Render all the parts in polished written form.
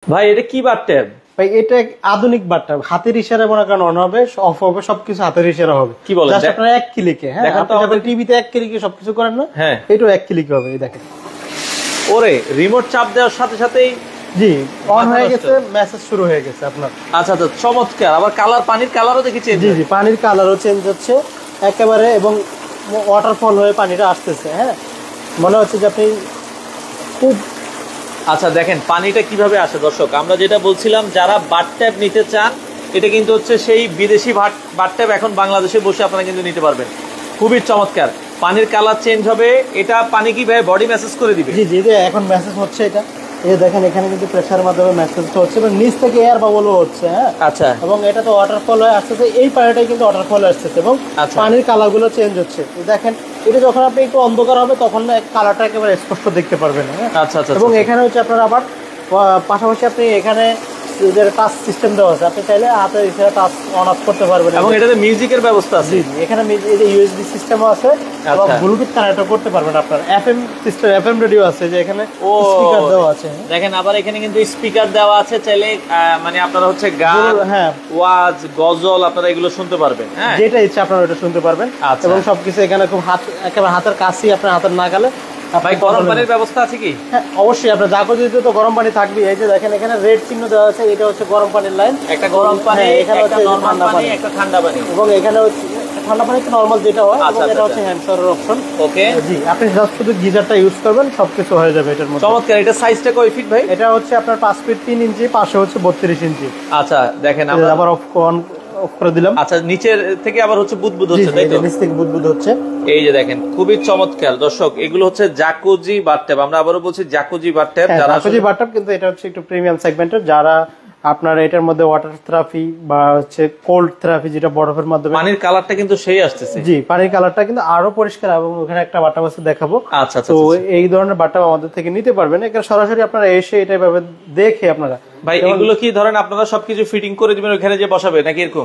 ভাই এটা কি বাথটব? ভাই এটা আধুনিক বাথটব, হাতের ইশারায় মনে করেন অন হবে, অফ হবে, সবকিছু হাতের ইশারা হবে। কি বলেন? জাস্ট আপনারা এক ক্লিকে, হ্যাঁ, আপনি যখন টিভিতে এক ক্লিকে সবকিছু করেন না, হ্যাঁ, এটাও এক ক্লিকে হবে। এই দেখেন, ওরে রিমোট চাপ দেওয়ার সাথে সাথেই জি অন হয়ে গেছে, মেসেজ শুরু হয়ে গেছে আপনার। আচ্ছা আচ্ছা, চমৎকার। আবার কালার, পানির কালারও দেখি চেঞ্জ। জি জি, পানির কালারও চেঞ্জ হচ্ছে একেবারে, এবং ওয়াটারফল হয়ে পানিটা আসতেছে। হ্যাঁ, মনে হচ্ছে যে আপনি খুব। আচ্ছা দেখেন পানিটা কিভাবে আসে দর্শক, আমরা যেটা বলছিলাম যারা বাথটব নিতে চান, এটা কিন্তু হচ্ছে সেই বিদেশি বাথটব এখন বাংলাদেশে বসে আপনারা কিন্তু নিতে পারবেন। খুবই চমৎকার, পানির কালার চেঞ্জ হবে। এটা পানি কি ভাই বডি মেসেজ করে দিবে? জি জি, এখন মেসেজ হচ্ছে এটা। এই দেখেন এখানে কিন্তু প্রেসারের মাধ্যমে মেসেজটা হচ্ছে এবং নিচ থেকে এয়ার বাবলও হচ্ছে। হ্যাঁ, আচ্ছা, এবং এটা তো ওয়াটারফল হয়ে আসতেছে, এই পানিটাই কিন্তু ওয়াটারফল আসতেছে এবং পানির কালারগুলো চেঞ্জ হচ্ছে। দেখেন এটা যখন আপনি একটু অন্ধকার হবে তখন কালারটা একেবারে স্পষ্ট দেখতে পারবেন। হ্যাঁ, আচ্ছা আচ্ছা, এবং এখানে হচ্ছে আপনার আবার পাশাপাশি আপনি এখানে টাচ সিস্টেম দেওয়া আছে, আপনি চাইলে হাতে ইশারা টাচ অন অফ করতে পারবেন এবং এটাতে মিউজিকের ব্যবস্থা আছে। জি, এখানে ইউএসবি সিস্টেমও আছে এবং ব্লুটুথ কানেক্ট করতে পারবেন। আপনার এফএম সিস্টেম, এফএম রেডিও আছে, যে এখানে স্পিকার দেওয়া আছে। দেখেন আবার এখানে কিন্তু স্পিকার দেওয়া আছে, চাইলে মানে আপনারা হচ্ছে গান, হ্যাঁ, ওয়াজ, গজল আপনারা এগুলো শুনতে পারবেন। হ্যাঁ, যেটা ইচ্ছা আপনারা ওটা শুনতে পারবেন এবং সবকিছু এখানে খুব একেবারে হাতের কাছেই, আপনার হাতের নাগালে। ভাই গরম পানির ব্যবস্থা আছে কি? হ্যাঁ অবশ্যই, আপনার জাকুজিতে তো গরম পানি থাকবে। এই যে দেখেন এখানে রেড চিহ্ন দেওয়া আছে, এটা হচ্ছে গরম পানির লাইন। একটা গরম পানি, এখানে হচ্ছে নরমাল পানি, একটা ঠান্ডা পানি, এবং এখানে হচ্ছে ঠান্ডা পানি তো নরমাল যেটা হয়, এবং এটা হচ্ছে হ্যান্ড শাওয়ারের অপশন। ওকে, জি, আপনি জাস্ট শুধু গিজারটা ইউজ করবেন, সবকিছু হয়ে যাবে এটার মধ্যে। চমৎকার। এটা সাইজটা কয় ফিট ভাই? এটা হচ্ছে আপনার 5 ফিট 3 ইঞ্চি, পাশে হচ্ছে 32 ইঞ্চি। আচ্ছা দেখেন, আমরা আবার অফ করে দিলাম। আচ্ছা, নিচের থেকে আবার হচ্ছে বুদবুদ হচ্ছে, তাই তো? নিচ থেকে বুদবুদ হচ্ছে। এই যে দেখেন, খুবই চমৎকার দর্শক, এগুলো হচ্ছে জাকুজি বাথটব। আমরা আবারও বলছি জাকুজি বাথটব। যারা জাকুজি বাথটব, কিন্তু এটা হচ্ছে একটু প্রিমিয়াম সেগমেন্টের। যারা আপনার এটার মধ্যে ওয়াটার থেরাপি বা হচ্ছে কোল্ড থেরাপি, যেটা বরফের মাধ্যমে, পানির কালারটা কিন্তু সেই আসতেছে। জি, পানির কালারটা কিন্তু আরো পরিষ্কার, এবং ওখানে একটা বাথটব আছে দেখাবো। আচ্ছা আচ্ছা, তো এই ধরনের বাথটব আমাদের থেকে নিতে পারবেন। এখানে সরাসরি আপনারা এসে এটা ভাবে দেখে আপনারা। ভাই এগুলো কি ধরেন আপনারা সবকিছু ফিটিং করে দিবেন ওখানে যে বসাবে, নাকি এরকম?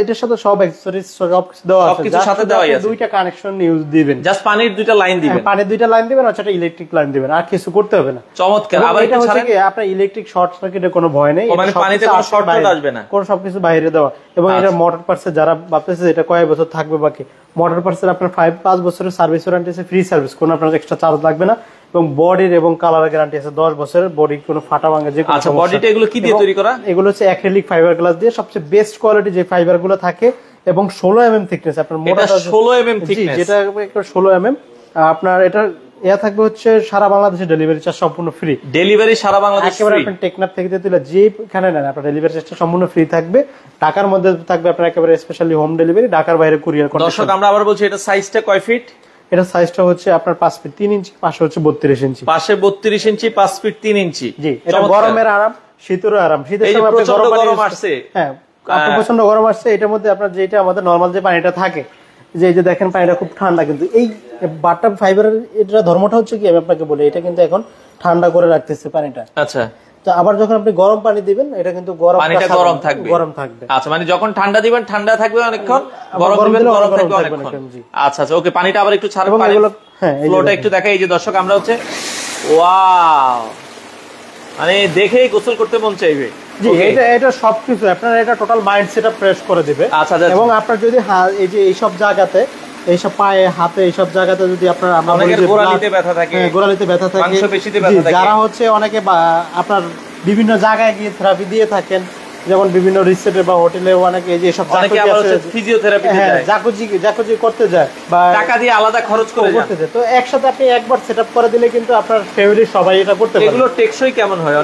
এটার সাথে সব অ্যাকসেসরিজ সবকিছু দেওয়া আছে, সবকিছু সাথে দেওয়াই আছে। দুইটা কানেকশন ইউজ দিবেন, জাস্ট পানির দুইটা লাইন দিবেন। পানির দুইটা লাইন দিবেন, আর একটা ইলেকট্রিক লাইন দিবেন, আর কিছু করতে হবে না। চমৎকার। আবার এটা হচ্ছে কি আপনার ইলেকট্রিক শর্ট সার্কিটের কোনো ভয় নেই, মানে পানিতে কোনো শর্ট আসবে না, কোন সবকিছু বাইরে দেওয়া। এবং এটা মোটর পার্টস, যারা ভাবতেছে এটা কয় বছর থাকবে বাকি, মোটর পার্টস আপনার 5 বছরের সার্ভিস ওয়ারেন্টি আছে, ফ্রি সার্ভিস, কোনো আপনার এক্সট্রা চার্জ লাগবে না। এবং বডির এবং কালারের গ্যারান্টি আছে 10 বছরের। বডি কোনো ফাটা ভাঙা যে কোনো। আচ্ছা, বডিটা এগুলো কি দিয়ে তৈরি করা? এগুলো হচ্ছে অ্যাক্রিলিক ফাইবার গ্লাস দিয়ে, সবচেয়ে বেস্ট কোয়ালিটি যে ফাইবার গুলো থাকে, এবং 16 mm থিকনেস। আপনার মোটাটা 16 mm থিকনেস, যেটা 16 mm। আপনার এটা থাকবে হচ্ছে সারা বাংলাদেশে ডেলিভারি চার্জ সম্পূর্ণ ফ্রি। ডেলিভারি সারা বাংলাদেশে ফ্রি। একেবারে আপনি টেকনাফ থেকে তুলে যেখানে নেন, আপনার ডেলিভারি চার্জটা সম্পূর্ণ ফ্রি থাকবে। ঢাকার মধ্যে থাকবে আপনার একেবারে স্পেশালি হোম ডেলিভারি, ঢাকার বাইরে কুরিয়ার কন্ডিশন। দর্শক আমরা আবার বলছি, এটা সাইজটা কয় ফিট? এটা সাইজটা হচ্ছে আপনার 5 ফিট 3 ইঞ্চি, পাশে হচ্ছে 32 ইঞ্চি। পাশে 32 ইঞ্চি, 5 ফিট 3 ইঞ্চি। জি, এটা গরমের আরাম, শীতেরও আরাম। শীতের সময় আপনি গরম আসছে, হ্যাঁ আপনার প্রচন্ড গরম আসছে, এটার মধ্যে আপনার যেটা আমাদের নরমাল যে পানিটা থাকে, যে দেখেন পানিটা খুব ঠান্ডা, কিন্তু এই বাথটব ফাইবারের এটা ধর্মটা হচ্ছে কি, আমি আপনাকে বলি, এটা কিন্তু এখন ঠান্ডা করে রাখতেছে পানিটা। আচ্ছা, তো আবার যখন আপনি গরম পানি দিবেন, এটা কিন্তু পানিটা গরম থাকবে। আচ্ছা, মানে যখন ঠান্ডা দিবেন ঠান্ডা থাকবে অনেকক্ষণ, গরম দিবেন গরম থাকবে অনেকক্ষণ। আচ্ছা আচ্ছা, ওকে। পানিটা আবার একটু ছাড়বেন, ফ্লোটা একটু দেখাই। এই যে দর্শক আমরা হচ্ছে, ওয়াও, মানে দেখেই গোসল করতে মন চাইবে। জি, এটা সবকিছু আপনার এটা টোটাল মাইন্ড সেটআপ ফ্রেশ করে দিবে। আচ্ছা, এবং আপনার যদি এই যে এইসব জায়গাতে, এইসব পায়ে, হাতে, এইসব জায়গাতে যদি আপনার গোড়ালিতে ব্যথা থাকে, মাংসপেশিতে ব্যথা থাকে, যারা হচ্ছে অনেকে আপনার বিভিন্ন জায়গায় গিয়ে থেরাপি দিয়ে থাকেন, যেমন বিভিন্ন রিসোর্টে বা হোটেলে অনেকে এই যে সব ফিজিওথেরাপিতে যায়, জাকুজি করতে যায়, বা টাকা দিয়ে আলাদা খরচ করে যায়। তো একসাথে আপনি একবার সেটআপ করে দিলে কিন্তু আপনার ফ্যামিলির সবাই এটা করতে পারে। এগুলো টেকসই কেমন হয়?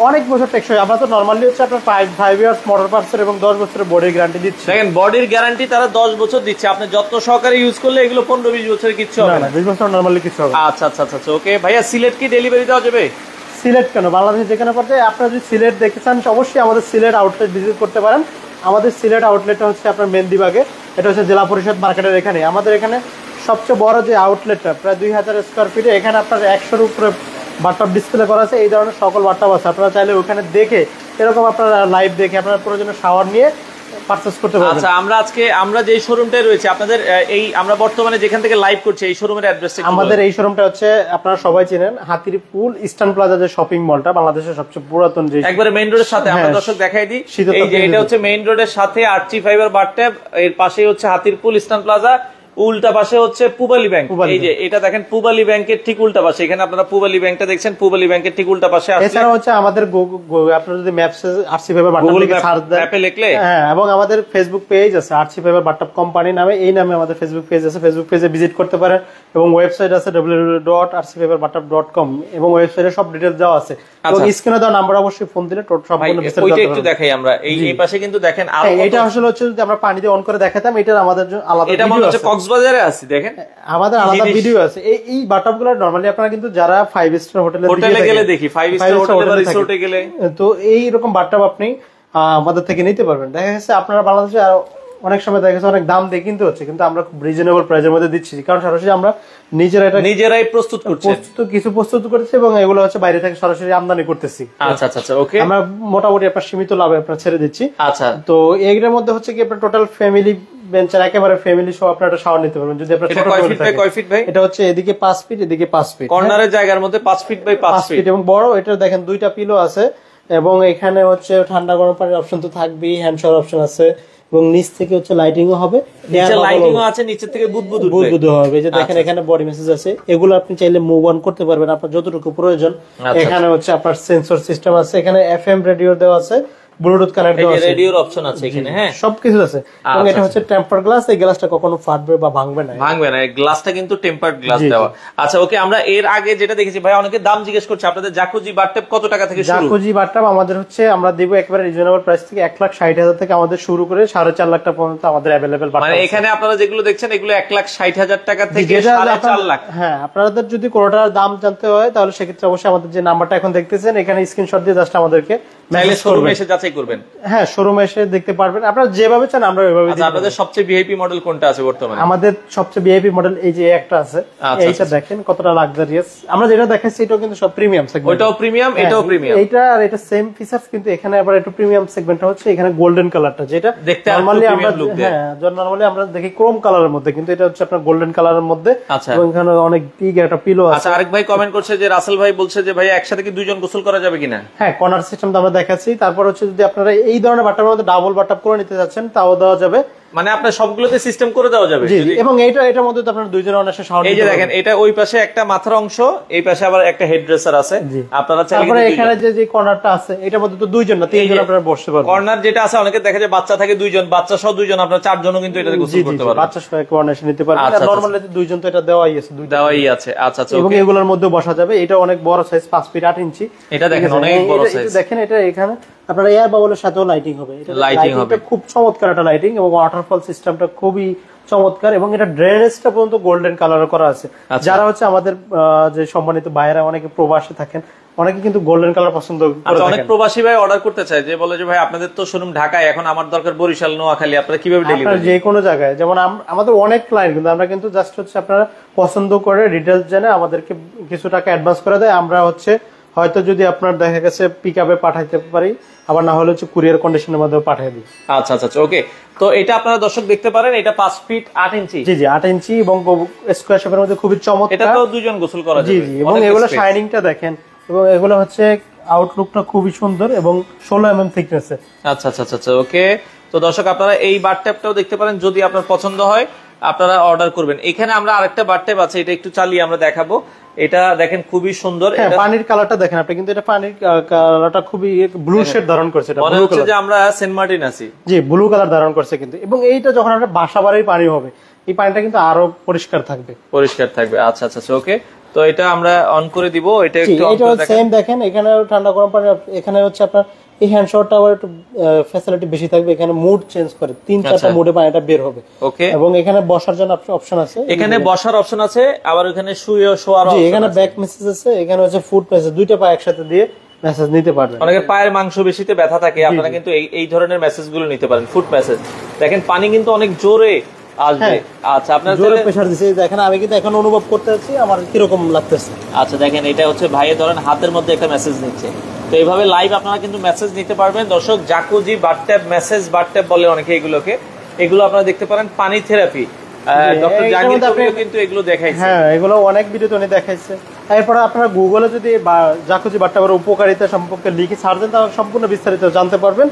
অনেক বছর টেকসই। আমরা তো নরমালি হচ্ছে আপনার 5 ইয়ার্স মোটর পার্টসের এবং 10 বছরের বডির গ্যারান্টি দিচ্ছি। দেখেন, বডির গ্যারান্টি তারা 10 বছর দিচ্ছে। আপনি যত্ন সহকারে ইউজ করলে এগুলো 15-20 বছরের কিছু হবে না। 20 বছর নরমালি কিছু হবে। আচ্ছা আচ্ছা আচ্ছা, ওকে। ভাইয়া সিলেট কি ডেলিভারি দেওয়া যাবে? সিলেট কেন, বাংলাদেশে যেখানে পড়ছে, আপনারা যদি সিলেট দেখতে চান অবশ্যই আমাদের সিলেট আউটলেট ভিজিট করতে পারেন। আমাদের সিলেট আউটলেটটা হচ্ছে আপনার মেহেন্দিবাগে, এটা হচ্ছে জেলা পরিষদ মার্কেটের এখানে। আমাদের এখানে সবচেয়ে বড় যে আউটলেটটা, প্রায় 2000 স্কোয়ার ফিটে, এখানে আপনার 100-এর উপরে বাথটব ডিসপ্লে করা আছে। এই ধরনের সকল বাথটব আছে, আপনারা চাইলে ওখানে দেখে, এরকম আপনারা লাইভ দেখে, আপনারা প্রয়োজনে শাওয়ার নিয়ে পারচেজ করতে পারবেন। আচ্ছা, আমরা যে শোরুমটায় রয়েছে আপনাদের, এই আমরা বর্তমানে যেখান থেকে লাইভ করছি এই শোরুমের অ্যাড্রেসটা? আমাদের এই শোরুমটা হচ্ছে আপনারা সবাই চেনেন, হাতিরপুল ইস্টার্ন প্লাজা যে শপিং মলটা, বাংলাদেশের সবচেয়ে পুরাতন, যে একবারে মেইন রোডের সাথে। আমরা দর্শক দেখাই দিই, এই যে এটা হচ্ছে মেইন রোডের সাথে আর্চি ফাইবার বারট্যাব, এর পাশেই হচ্ছে হাতিরপুল ইস্টার্ন প্লাজা, উল্টা পাশে হচ্ছে পূবালী ব্যাংক। এই যে এটা দেখেন পূবালী ব্যাংকের ঠিক উল্টা পাশে, এখানে আপনারা পূবালী ব্যাংকটা দেখছেন, পূবালী ব্যাংকের ঠিক উল্টা পাশে। এছাড়া হচ্ছে আমাদের আপনারা যদি ম্যাপস আরসি ফাইবার বারট্যাব লিখে সার্চ দেন, ম্যাপে লিখলে, হ্যাঁ, এবং আমাদের ফেসবুক পেজ আছে আরসি ফাইবার বারট্যাব কোম্পানি নামে, এই নামে আমাদের ফেসবুক পেজ আছে, ফেসবুক পেজে ভিজিট করতে পারেন। এবং ওয়েবসাইট আছে www.rcfiberbartab.com, এবং ওয়েবসাইটে সব ডিটেইলস দেওয়া আছে। এবং স্ক্রিনে দেওয়া নাম্বার অবশ্যই ফোন দিলে সম্পূর্ণ বিস্তারিত ওইটা একটু দেখাই আমরা। এই পাশে কিন্তু দেখেন আর এটা আসলে হচ্ছে যদি আমরা পানি দিয়ে অন করে দেখাতাম, এটা আমাদের জন্য আলাদা ভিডিও আছে। এটা মনে হচ্ছে কক্সবাজারে আছে, দেখেন আমাদের আলাদা ভিডিও আছে। এই বাটআপগুলো নরমালি আপনারা কিন্তু যারা 5 স্টার হোটেলে গেলে দেখি, 5 স্টার হোটেলে বা রিসোর্টে গেলে, তো এই রকম বাটআপ আপনি আমাদের থেকে নিতে পারবেন। দেখা গেছে আপনারা বাংলাদেশে অনেক সময় দেখা গেছে অনেক দাম দিয়ে কিনতে হচ্ছে, কিন্তু আমরা খুব রিজনেবল প্রাইসের মধ্যে দিচ্ছি, কারণ সরাসরি আমরা নিজেরাই প্রস্তুত করছি এবং এগুলো হচ্ছে বাইরে থেকে সরাসরি আমদানি করতেছি। আচ্ছা আচ্ছা আচ্ছা, ওকে। আমরা মোটামুটি আপনার সীমিত লাভে আপনার ছেড়ে দিচ্ছি। আচ্ছা, তো এগুলোর মধ্যে হচ্ছে কি আপনার টোটাল ফ্যামিলি বেঞ্চার, একেবারে ফ্যামিলি সহ আপনারা একটা শাওয়ার নিতে পারবেন। যদি আপনার ছোট কয় ফিট ভাই? এটা হচ্ছে এদিকে 5 ফিট, এদিকে 5 ফিট, কর্নারের জায়গার মধ্যে 5 ফিট বাই 5 ফিট, এবং বড়। এটা দেখেন দুইটা পিলো আছে, এবং এখানে হচ্ছে ঠান্ডা গরম পানির অপশন তো থাকবেই, হ্যান্ড শাওয়ার অপশন আছে, এবং নিচ থেকে হচ্ছে লাইটিংও হবে, নিচে লাইটিংও আছে, নিচে থেকে বুদবুদ হবে। যে দেখেন এখানে বডি মেসেজ আছে, এগুলো আপনি চাইলে মুভ অন করতে পারবেন আপনার যতটুকু প্রয়োজন। এখানে হচ্ছে আপনার সেন্সর সিস্টেম আছে, এখানে এফএম রেডিও দেওয়া আছে, ব্লুটুথ কানেক্ট দেওয়া আছে, রেডিওর অপশন আছে এখানে, হ্যাঁ, সবকিছু আছে। এবং এটা হচ্ছে টেম্পার গ্লাস, এই গ্লাসটা কখনো ফাটবে বা ভাঙবে না, এই গ্লাসটা কিন্তু টেম্পারড গ্লাস দেওয়া। আচ্ছা, ওকে। আমরা এর আগে যেটা দেখেছি ভাই, অনেকে দাম জিজ্ঞেস করছে, আপনাদের জাকুজি বাথটব কত টাকা থেকে শুরু? জাকুজি বাথটব আমাদের হচ্ছে আমরা দিব একেবারে রিজনেবল প্রাইস থেকে 1,60,000 থেকে আমাদের শুরু করে 4.5 লাখ টাকা পর্যন্ত আমাদের अवेलेबल বাথটব। মানে এখানে আপনারা যেগুলো দেখছেন এগুলো 1,60,000 টাকা থেকে 4.5 লাখ। হ্যাঁ, আপনাদের যদি কোনোটার দাম জানতে হয় তাহলে সেক্ষেত্রে অবশ্যই আমাদের যে নাম্বারটা এখন দেখতেছেন এখানে স্ক্রিনশট দিয়ে জাস্ট আমাদেরকে মেসেজ করবেন, এসে যাচাই করবেন। হ্যাঁ, শোরুমে এসে দেখতে পারবেন, আপনারা যেভাবে চান আমরা ওইভাবে দিই। আপনাদের সবচেয়ে ভিআইপি মডেল কোনটা আছে বর্তমানে? আমাদের সবচেয়ে ভিআইপি মডেল এই যে একটা আছে, এইটা দেখেন কতটা লাক্সারিয়াস। আমরা যেটা দেখাচ্ছি এটাও কিন্তু সব প্রিমিয়াম সেগমেন্ট, ওইটাও প্রিমিয়াম, এটাও প্রিমিয়াম, এইটা আর এটা সেম ফিচারস, কিন্তু এখানে আবার একটু প্রিমিয়াম সেগমেন্টটা হচ্ছে এখানে গোল্ডেন কালারটা, যেটা দেখতে নরমালি আমরা দেখি ক্রোম কালারের মধ্যে, কিন্তু এটা হচ্ছে আপনার গোল্ডেন কালারের মধ্যে। এবং এখানে অনেক বিগ একটা পিলো আছে। আচ্ছা, আরেক ভাই কমেন্ট করছে যে রাসেল ভাই বলছে যে ভাই একসাথে কি দুইজন গোসল করা যাবে কিনা? হ্যাঁ, কর্নার সিস্টেম আমরা দেখাচ্ছি। তারপর হচ্ছে যদি আপনারা এই ধরনের বাট্টাবের মধ্যে ডাবল বাট্টাব করে নিতে যাচ্ছেন তাও দেওয়া যাবে, মানে আপনার সবগুলোতে সিস্টেম করে দেওয়া যাবে। এবং এটার মধ্যে তো আপনারা দুইজন অনায়াসে শাওয়ার নিতে পারবেন। এই যে দেখেন, এটা ওই পাশে একটা মাথার অংশ, এই পাশে আবার একটা হেড ড্রেসার আছে, আপনারা চাইলে। তারপরে এখানে যে কর্নারটা আছে এটার মধ্যে তো দুইজন না তিনজন আপনারা বসতে পারবেন। কর্নার যেটা আছে, অনেকে দেখা যায় বাচ্চা থাকে দুইজন, বাচ্চা সহ দুইজন, আপনারা চারজনও কিন্তু এটাতে গোসল করতে পারবেন। বাচ্চা সহ এক অনায়াসে নিতে পারবেন। আর নরমালি দুইজন তো এটা দেওয়াই আছে, দেওয়াই আছে। আচ্ছা আচ্ছা, এবং এগুলোর মধ্যে বসা যাবে। এটা অনেক বড় সাইজ, 5 ফিট 8 ইঞ্চি। এটা দেখেন অনেক বড় সাইজ। দেখেন এটা এখানে আপনার এয়ার বাবলের সাথেও লাইটিং হবে, এটা লাইটিং হবে, খুব চমৎকার একটা লাইটিং, এবং ওয়াটারফল সিস্টেমটা খুবই চমৎকার, এবং এটা ড্রেনেজটা পর্যন্ত গোল্ডেন কালার করা আছে। যারা হচ্ছে আমাদের যে সম্মানিত ভাইরা অনেকে প্রবাসে থাকেন, অনেকে কিন্তু গোল্ডেন কালার পছন্দ করে। অনেক প্রবাসী ভাই অর্ডার করতে চায়, যে বলে যে ভাই আপনাদের তো শোরুম ঢাকায়, এখন আমার দরকার বরিশাল, নোয়াখালী, আপনারা কিভাবে ডেলিভারি? যে কোনো জায়গায়, যেমন আমাদের অনেক ক্লায়েন্ট কিন্তু আমরা কিন্তু জাস্ট হচ্ছে আপনারা পছন্দ করে ডিটেইলস জেনে আমাদেরকে কিছু টাকা অ্যাডভান্স করে দেয়, আমরা হচ্ছে হয়তো যদি আপনার দেখা গেছে পিকআপে পাঠাইতে পারি, আবার না হলে হচ্ছে কুরিয়ার কন্ডিশনের মধ্যে পাঠিয়ে দিই। আচ্ছা আচ্ছা, ওকে। তো এটা আপনারা দর্শক দেখতে পারেন, এটা 5 ফিট 8 ইঞ্চি। জি জি, 8 ইঞ্চি, এবং স্কয়ার শেপের মধ্যে খুবই চমৎকার। এটা তো দুইজন গোসল করা যাবে। জি জি, এবং এগুলো শাইনিংটা দেখেন, এবং এগুলো হচ্ছে আউটলুকটা খুবই সুন্দর, এবং 16 mm থিকনেস। আচ্ছা আচ্ছা আচ্ছা, ওকে। তো দর্শক আপনারা এই বাথটবটাও দেখতে পারেন, যদি আপনার পছন্দ হয় আপনারা অর্ডার করবেন। এখানে আমরা আরেকটা বাথটব আছে, এটা একটু চালিয়ে আমরা দেখাবো। এটা দেখেন খুবই সুন্দর, পানির কালারটা দেখেন আপনি, কিন্তু এটা পানির কালারটা খুবই ব্লু শেড ধারণ করছে, এটা মনে হচ্ছে যে আমরা সেন্ট মার্টিন আছি। জি, ব্লু কালার ধারণ করছে কিন্তু, এবং এইটা যখন আপনার বাসাবাড়ির পানি হবে এই পানিটা কিন্তু আরো পরিষ্কার থাকবে। আচ্ছা আচ্ছা, ওকে। তো এটা আমরা অন করে দিব, এটা একটু সেম দেখেন, এখানে ঠান্ডা গরম পানি, এখানে হচ্ছে আপনার এই হ্যান্ড শাওয়ারটা আবার একটু ফ্যাসিলিটি বেশি থাকবে, এখানে মুড চেঞ্জ করে 3-4টা মুডে পানিটা বের হবে। ওকে, এবং এখানে বসার জন্য অপশন আছে, এখানে বসার অপশন আছে, আবার এখানে শোয়ার অপশন আছে। এখানে ব্যাক মেসেজ আছে, এখানে হচ্ছে ফুট মেসেজ, দুইটা পা একসাথে দিয়ে মেসেজ নিতে পারবেন। অনেকের পায়ের মাংস বেশিতে ব্যথা থাকে, আপনারা কিন্তু এই ধরনের মেসেজগুলো নিতে পারেন, ফুট মেসেজ। দেখেন পানি কিন্তু অনেক জোরে আসবে। আচ্ছা, আপনারা জোরে প্রেসার দিছে, দেখেন আমি কিন্তু এখন অনুভব করতে আছি আমার কি রকম লাগতেছে। আচ্ছা দেখেন, এটা হচ্ছে ভাইয়ে ধরেন হাতের মধ্যে একটা মেসেজ নিচ্ছে, তো এইভাবে লাইভ আপনারা কিন্তু মেসেজ নিতে পারবেন দর্শক। জাকুজি বাথট্যাব, মেসেজ বাথট্যাব বলে অনেকে এগুলোকে, এগুলো আপনারা দেখতে পারেন। পানি থেরাপি ডক্টর জাহাঙ্গীর কবিরও কিন্তু এগুলো দেখাইছে। হ্যাঁ, এগুলো অনেক ভিডিওতে উনি দেখাইছে। এরপরে আপনারা গুগলে যদি জাকুজি বাথট্যাবের উপকারিতা সম্পর্কে লিখে সার্চ দেন তাহলে সম্পূর্ণ বিস্তারিত জানতে পারবেন।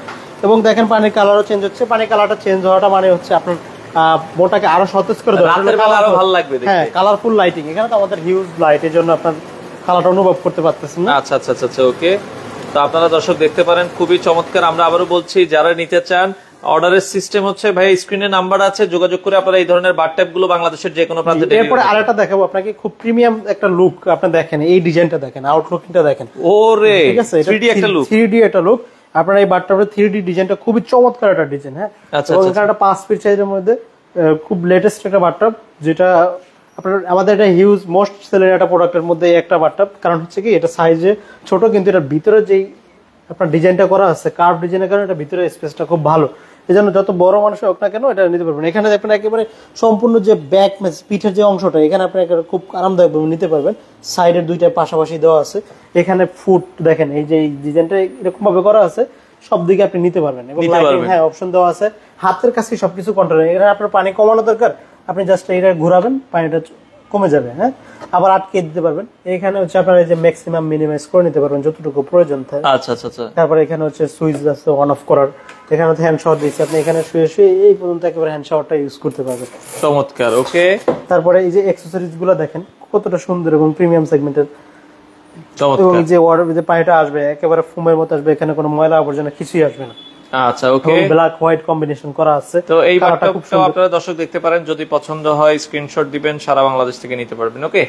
এবং দেখেন পানির কালারও চেঞ্জ হচ্ছে। পানির কালারটা চেঞ্জ হওয়াটা মানে হচ্ছে আপনার বোটাকে আরো সতেজ করে দেয়, রাতের বেলা আরো ভালো লাগবে দেখতে। হ্যাঁ, কালারফুল লাইটিং। এখানে তো আমাদের হিউজ লাইট, এর জন্য আপনার কালারটা অনুভব করতে পারতেছেন না। আচ্ছা আচ্ছা আচ্ছা ওকে। তো আপনারা দর্শক দেখতে পারেন, খুবই চমৎকার। আমরা আবারও বলছি, যারা নিতে চান অর্ডারের সিস্টেম হচ্ছে ভাই স্ক্রিনে নাম্বার আছে, যোগাযোগ করে আপনারা এই ধরনের বাথট্যাব গুলো বাংলাদেশের যে কোনো প্রান্তে। এরপরে আরেকটা দেখাবো আপনাকে, খুব প্রিমিয়াম একটা লুক। আপনি দেখেন এই ডিজাইনটা, দেখেন আউটলুকিংটা দেখেন। ওরে ঠিক আছে, 3D একটা লুক, 3D একটা লুক। আপনারা এই বাথটবের 3D ডিজাইনটা খুবই চমৎকার একটা ডিজাইন। হ্যাঁ, এবং এখানে একটা 5 ফিট সাইজের মধ্যে খুব লেটেস্ট একটা বাথটব, যেটা আপনার আমাদের এটা হিউজ মোস্ট সেলের একটা প্রোডাক্টের মধ্যে একটা বাথটব। কারণ হচ্ছে কি, এটা সাইজে ছোট কিন্তু এটার ভিতরে যেই আপনার ডিজাইনটা করা আছে, কার্ভ ডিজাইনের কারণে এটা ভিতরে স্পেসটা খুব ভালো। এই জন্য যত বড় মানুষ হোক না কেন এটা নিতে পারবেন। এখানে দেখবেন একেবারে সম্পূর্ণ যে ব্যাক পিঠের যে অংশটা, এখানে আপনি খুব আরামদায়ক নিতে পারবেন। সাইডের দুইটা পাশাপাশি দেওয়া আছে। এখানে ফুট দেখেন, এই যে ডিজাইনটা এরকম ভাবে করা আছে, সব দিকে আপনি নিতে পারবেন। এবং লাইটিং, হ্যাঁ, অপশন দেওয়া আছে। হাতের কাছে সবকিছু কন্ট্রোল। এখানে আপনার পানি কমানো দরকার, আপনি জাস্ট এইটা ঘোরাবেন, পানিটা কমে যাবে। হ্যাঁ, আবার আটকে দিতে পারবেন। এখানে হচ্ছে আপনার এই যে ম্যাক্সিমাম মিনিমাইজ করে নিতে পারবেন যতটুকু প্রয়োজন থাকে। আচ্ছা আচ্ছা আচ্ছা। তারপরে এখানে হচ্ছে সুইচ আছে অন অফ করার। এখানে হচ্ছে হ্যান্ড শাওয়ার দিয়েছে, আপনি এখানে শুয়ে শুয়ে এই পর্যন্ত একেবারে হ্যান্ড শাওয়ারটা ইউজ করতে পারবেন। চমৎকার, ওকে। তারপরে এই যে অ্যাকসেসরিজ গুলো দেখেন কতটা সুন্দর এবং প্রিমিয়াম সেগমেন্টের। চমৎকার। এবং যে ওয়াটার যে পানিটা আসবে একেবারে ফোমের মতো আসবে, এখানে কোনো ময়লা আবর্জনা কিছুই আসবে না। আচ্ছা, ওকে। ব্ল্যাক হোয়াইট কম্বিনেশন করা আছে। তো এই বাথটবটা আপনারা দর্শক দেখতে পারেন, যদি পছন্দ হয় স্ক্রিনশট দিবেন, সারা বাংলাদেশ থেকে নিতে পারবেন। ওকে,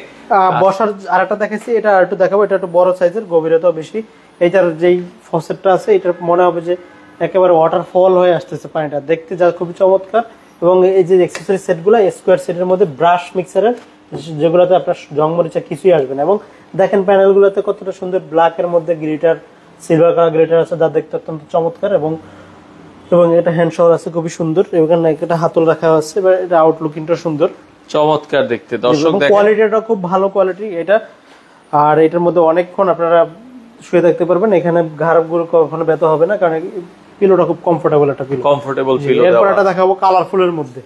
বসার আরেকটা দেখাচ্ছি, এটা আরেকটু দেখাবো। এটা একটু বড় সাইজের, গভীরতাও বেশি। এইটার যেই ফসেটটা আছে, এটা মনে হবে যে একেবারে ওয়াটারফল হয়ে আসতেছে পানিটা, দেখতে যা খুবই চমৎকার। এবং এই যে অ্যাকসেসরি সেটগুলো, স্কোয়ার সেটের মধ্যে ব্রাশ মিক্সারের, যেগুলোতে আপনার জং মরিচা কিছুই আসবে না। এবং দেখেন প্যানেলগুলোতে কতটা সুন্দর ব্ল্যাকের মধ্যে গ্লিটার, সিলভার কালার গ্লিটার আছে, যা দেখতে অত্যন্ত চমৎকার। এবং এটা হ্যান্ড শাওয়ার আছে, খুবই সুন্দর। এখানে একটা হাতল রাখা আছে, এটা আউটলুকিংটা সুন্দর, চমৎকার দেখতে। দর্শক দেখেন, কোয়ালিটিটা খুব ভালো কোয়ালিটি এটা। আর এটার মধ্যে অনেকক্ষণ আপনারা শুয়ে থাকতে পারবেন। এখানে ঘাড়গুলো কখনো ব্যথা হবে না, কারণ পিলোটা খুব কমফোর্টেবল একটা পিলো। Comfortable pillow. এরপর এটা দেখাবো কালারফুলের মধ্যে,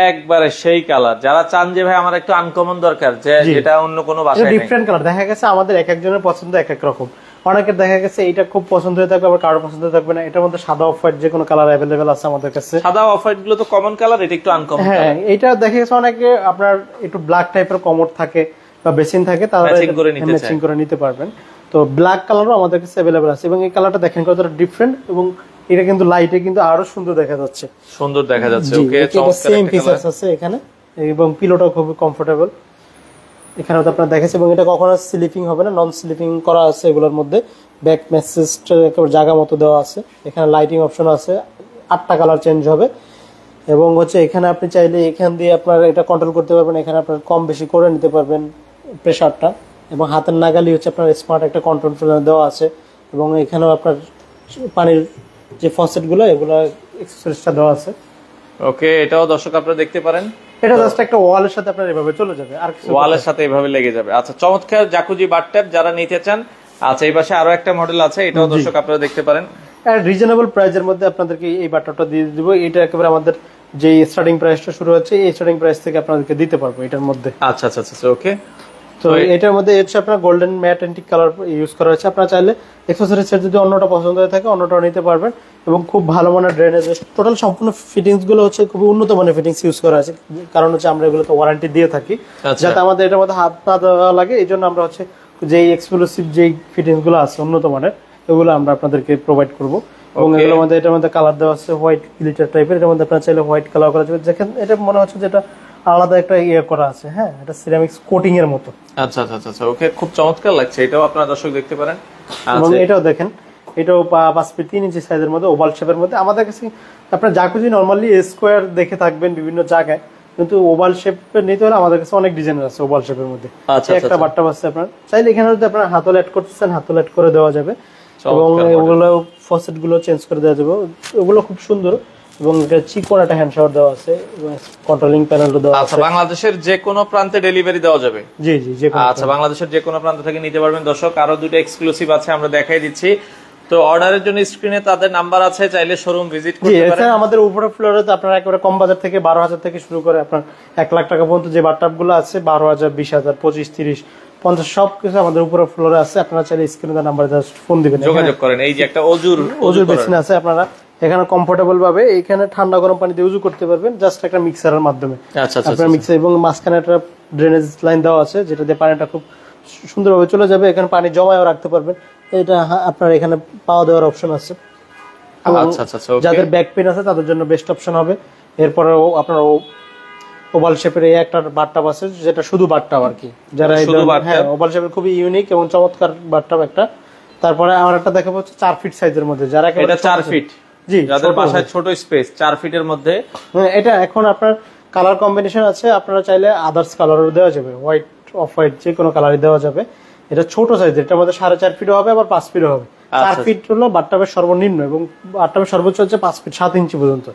একবারে সেই কালার। যারা চান যে ভাই আমার একটু আনকমন দরকার, যেটা অন্য কোনো বাসায় নেই, ডিফারেন্ট কালার। দেখা গেছে আমাদের এক একজনের পছন্দ এক এক রকম। অনেকের দেখা গেছে এটা খুব পছন্দ হয়ে থাকবে, আবার কারোর পছন্দ থাকবে না। এটার মধ্যে সাদা অফ হোয়াইট যে কোনো কালার अवेलेबल আছে আমাদের কাছে। সাদা অফ হোয়াইট গুলো তো কমন কালার, এটা একটু আনকমন। হ্যাঁ, এটা দেখা গেছে অনেকে আপনার একটু ব্ল্যাক টাইপের কমোড থাকে বা বেসিন থাকে, তারা ম্যাচিং করে নিতে পারবেন। তো ব্ল্যাক কালারও আমাদের কাছে अवेलेबल আছে। এবং এই কালারটা দেখেন কতটা ডিফারেন্ট, এবং এটা কিন্তু লাইটে কিন্তু আরো সুন্দর দেখা যাচ্ছে। সুন্দর দেখা যাচ্ছে, ওকে। চমৎকার সেম ফিচারস আছে এখানে, এবং পিলোটাও খুব কমফোর্টেবল। এখানেও তো আপনারা দেখেছেন। এবং এটা কখনো স্লিপিং হবে না, নন স্লিপিং করা আছে এগুলোর মধ্যে। ব্যাক ম্যাসেজটা একেবারে জায়গা মতো দেওয়া আছে। এখানে লাইটিং অপশন আছে, 8টা কালার চেঞ্জ হবে। এবং হচ্ছে এখানে আপনি চাইলে এখান দিয়ে আপনার এটা কন্ট্রোল করতে পারবেন। এখানে আপনার কম বেশি করে নিতে পারবেন প্রেসারটা। এবং হাতের নাগালি হচ্ছে আপনার স্মার্ট একটা কন্ট্রোল দেওয়া আছে। এবং এখানেও আপনার পানির যে ফসেটগুলো, এগুলো অ্যাকসেসরিজটা দেওয়া আছে। ওকে, এটাও দর্শক আপনারা দেখতে পারেন। এটা জাস্ট একটা ওয়ালের সাথে আপনার এভাবে চলে যাবে, আর ওয়ালের সাথে এভাবে লেগে যাবে। আচ্ছা, চমৎকার জাকুজি বাথটব যারা নিতে চান। আচ্ছা, এই পাশে আরো একটা মডেল আছে, এটাও দর্শক আপনারা দেখতে পারেন। রিজনেবল প্রাইসের মধ্যে আপনাদেরকে এই বাথটবটা দিয়ে দিব। এটা একেবারে আমাদের যে স্টার্টিং প্রাইসটা শুরু হচ্ছে, এই স্টার্টিং প্রাইস থেকে আপনাদেরকে দিতে পারবো এটার মধ্যে। আচ্ছা আচ্ছা আচ্ছা, ওকে। তো এটার মধ্যে হচ্ছে আপনার golden matte antique colour use করা হয়েছে। আপনারা চাইলে অ্যাকসেসরিজ সেট যদি অন্যটা পছন্দ হয়ে থাকে অন্যটাও নিতে পারবেন। এবং খুব ভালো মানের ড্রেনেজ, টোটাল সম্পূর্ণ ফিটিংস গুলো হচ্ছে খুবই উন্নত মানের ফিটিংস ইউজ করা আছে। কারণ হচ্ছে আমরা এগুলোতে ওয়ারেন্টি দিয়ে থাকি, যাতে আমাদের এটার মধ্যে হাত না দেওয়া লাগে। এই জন্য আমরা হচ্ছে যেই এক্সক্লুসিভ যেই ফিটিংস গুলো আছে উন্নত মানের, এগুলো আমরা আপনাদেরকে প্রোভাইড করবো। এবং এগুলোর মধ্যে এটার মধ্যে কালার দেওয়া আছে হোয়াইট গ্লিটার টাইপের। এটার মধ্যে আপনারা চাইলে হোয়াইট কালার করা যাবে। দেখেন এটা মনে হচ্ছে যেটা আলাদা একটা ইয়ে করা আছে। হ্যাঁ, এটা সিরামিক্স কোটিং এর মতো। আচ্ছা আচ্ছা আচ্ছা, ওকে, খুব চমৎকার লাগছে। এটাও আপনারা দর্শক দেখতে পারেন। এবং এটাও দেখেন, এটাও 5 ফিট 3 ইঞ্চি সাইজের মধ্যে, ওভাল শেপের মধ্যে। আমাদের কাছে আপনার জাকুজি নরমালি স্কোয়ার দেখে থাকবেন বিভিন্ন জায়গায়, কিন্তু ওভাল শেপের নিতে হলে আমাদের কাছে অনেক ডিজাইনের আছে ওভাল শেপের মধ্যে। একটা বাট্টা আছে, আপনার চাইলে এখানে যদি আপনার হাতল অ্যাড করতেছেন হাতল অ্যাড করে দেওয়া যাবে। এবং ওগুলো ফসেট গুলো চেঞ্জ করে দেওয়া যাবে, ওগুলো খুব সুন্দর। এবং এটা চিকন একটা হ্যান্ড শাওয়ার দেওয়া আছে, এবং কন্ট্রোলিং প্যানেলও দেওয়া আছে। আচ্ছা, বাংলাদেশের যে কোনো প্রান্তে ডেলিভারি দেওয়া যাবে? জি জি, যে কোনো। আচ্ছা, বাংলাদেশের যে কোনো প্রান্ত থেকে নিতে পারবেন। দর্শক, আরো দুটো এক্সক্লুসিভ আছে, আমরা দেখাই দিচ্ছি। তো অর্ডারের জন্য স্ক্রিনে তাদের নাম্বার আছে, চাইলে শোরুম ভিজিট করতে পারেন। জি, আমাদের উপরের ফ্লোরে তো আপনারা একেবারে কম বাজার থেকে 12,000 থেকে শুরু করে আপনার 1 লাখ টাকা পর্যন্ত যে বাথটাবগুলো আছে 12,000, 20,000, 25, 30, 50 সবকিছু আমাদের উপরের ফ্লোরে আছে। আপনারা চাইলে স্ক্রিনে নাম্বারে জাস্ট ফোন দিবেন, যোগাযোগ করেন। এই যে একটা অজুর বেসিন আছে, আপনারা এখানে কমফোর্টেবল ভাবে এখানে ঠান্ডা গরম পানি দিয়ে উজু করতে পারবেন জাস্ট একটা মিক্সারের মাধ্যমে। আপনার মিক্সার এবং মাঝখানে একটা ড্রেনেজ লাইন দেওয়া আছে যেটা দিয়ে পানিটা খুব সুন্দরভাবে চলে যাবে। এখানে পানি জমায়ও রাখতে পারবেন। এটা আপনার এখানে পাওয়া দেওয়ার অপশন আছে। যাদের ব্যাক পেন আছে তাদের জন্য বেস্ট অপশন হবে। এরপরে আপনার ওভাল শেপের এই একটা বাথটাব আছে যেটা শুধু বাথটাব আর কি, যারা ওভাল শেপের খুবই ইউনিক এবং চমৎকার বাথটাব একটা। তারপরে আমার একটা দেখাবো হচ্ছে 4 ফিট সাইজের মধ্যে, যারা এটা 4 ফিট, জি যাদের বাসায় ছোট স্পেস 4 ফিটের মধ্যে। এটা এখন আপনার কালার কম্বিনেশন আছে, আপনারা চাইলে আদার্স কালারও দেওয়া যাবে, হোয়াইট অফ হোয়াইট যে কোনো কালারই দেওয়া যাবে। এটা ছোট সাইজের, এটার মধ্যে 4.5 ফিটও হবে আবার 5 ফিটও হবে। 4 ফিট হলো বাথটাবের সর্বনিম্ন এবং বাথটাবের সর্বোচ্চ হচ্ছে 5 ফিট 7 ইঞ্চি পর্যন্ত।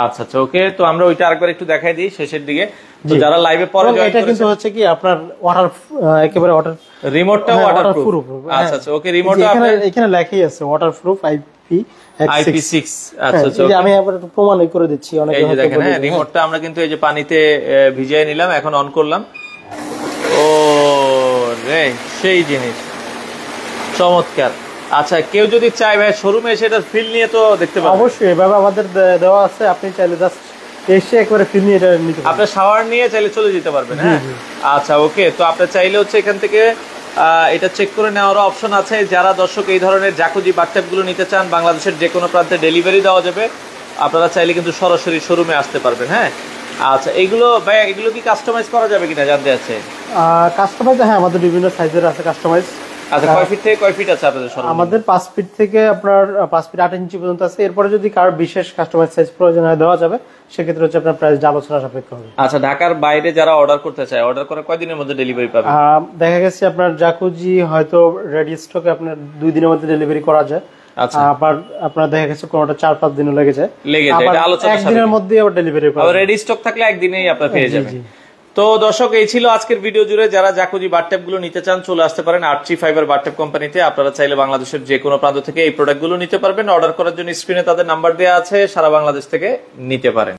আচ্ছা আচ্ছা, ওকে। তো আমরা ওইটা আরেকবার একটু দেখাই দিই শেষের দিকে। তো যারা লাইভে পরে জয়েন এটা কিন্তু হচ্ছে কি আপনার ওয়াটার, একেবারে ওয়াটার, রিমোটটাও ওয়াটারপ্রুফ। আচ্ছা আচ্ছা, ওকে। রিমোটটা এখানে লেখাই আছে ওয়াটারপ্রুফ IP6। আচ্ছা আচ্ছা, আমি আবার একটু প্রমাণ করে দিচ্ছি। অনেকে হয়তো দেখেন, হ্যাঁ রিমোটটা আমরা কিন্তু এই যে পানিতে ভিজিয়ে নিলাম, এখন অন করলাম। ও রে, সেই জিনিস চমৎকার। আচ্ছা, কেউ যদি চায় ভাই শোরুমে এসে এটার ফিল নিয়ে তো দেখতে পাবেন। অবশ্যই এভাবে আমাদের দেওয়া আছে, আপনি চাইলে জাস্ট এসে একবারে ফিল নিয়ে এটা নিতে পারবেন। আপনি শাওয়ার নিয়ে চাইলে চলে যেতে পারবেন। হ্যাঁ আচ্ছা, ওকে। তো আপনি চাইলে হচ্ছে এখান থেকে এটা চেক করে নেওয়ারও অপশন আছে। যারা দর্শক এই ধরনের জাকুজি বাথটাবগুলো নিতে চান, বাংলাদেশের যে কোনো প্রান্তে ডেলিভারি দেওয়া যাবে। আপনারা চাইলে কিন্তু সরাসরি শোরুমে আসতে পারবেন। হ্যাঁ আচ্ছা, এগুলো ভাই এগুলো কি কাস্টমাইজ করা যাবে কিনা জানতে আছে? কাস্টমাইজ, হ্যাঁ আমাদের বিভিন্ন সাইজের আছে কাস্টমাইজ। আচ্ছা, কয় ফিট থেকে কয় ফিট আছে আপনাদের শোরুমে? আমাদের 5 ফিট থেকে আপনার 5 ফিট 8 ইঞ্চি পর্যন্ত আছে। এরপরে যদি কারো বিশেষ কাস্টমাইজ সাইজ প্রয়োজন হয় দেওয়া যাবে, সেক্ষেত্রে হচ্ছে আপনার প্রাইস আলোচনা সাপেক্ষ হবে। আচ্ছা, ঢাকার বাইরে যারা অর্ডার করতে চায়, অর্ডার করে কয়দিনের মধ্যে ডেলিভারি পাবে? দেখা গেছে আপনার জাকুজি হয়তো রেডি স্টকে আপনার 2 দিনের মধ্যে ডেলিভারি করা যায়। আচ্ছা, আবার আপনার দেখা গেছে কোনটা 4-5 দিনও লেগে যায়। এটা আলোচনা সাপেক্ষ। একদিনের মধ্যে আবার ডেলিভারি পাবে। আবার রেডি স্টক থাকলে একদিনেই আপনারা পেয়ে যাবেন। তো দর্শক, এই ছিল আজকের ভিডিও জুড়ে। যারা জাকুজি বাথটাব গুলো নিতে চান চলে আসতে পারেন আর্চি ফাইবার বাথটাব কোম্পানিতে। আপনারা চাইলে বাংলাদেশের যে কোনো প্রান্ত থেকে এই প্রোডাক্ট গুলো নিতে পারবেন। অর্ডার করার জন্য স্ক্রিনে তাদের নাম্বার দেওয়া আছে, সারা বাংলাদেশ থেকে নিতে পারেন।